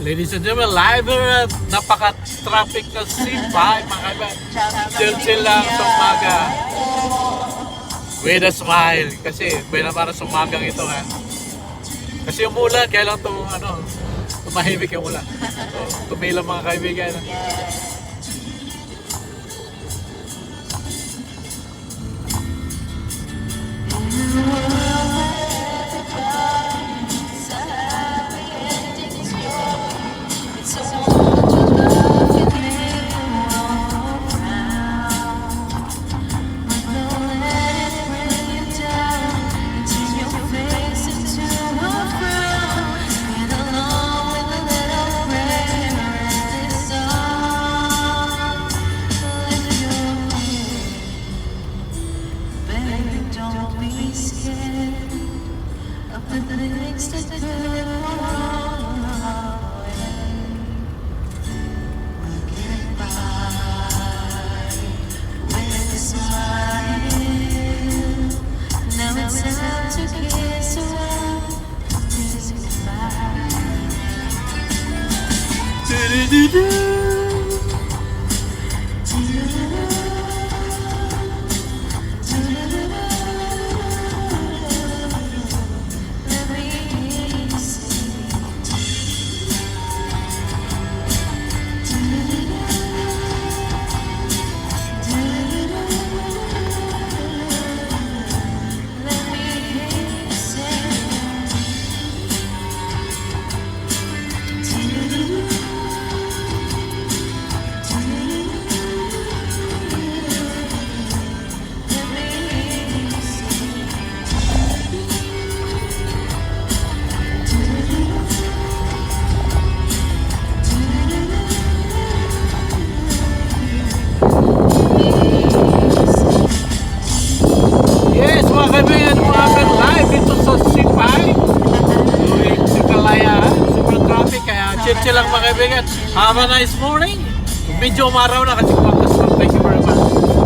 Ladies and gentlemen, live na napaka-traffic na C5, mga kaiba. Chill-chill lang sa umaga. With a smile. Kasi para sa umagang ito, ha. Kasi umulan, kaya lang tumahimik yung ulan. So, tumilang mga kaibigan. Chill lang mga kaibigan. Have a nice morning. Medyo umaraw na kasi kumakas lang. Thank you very much.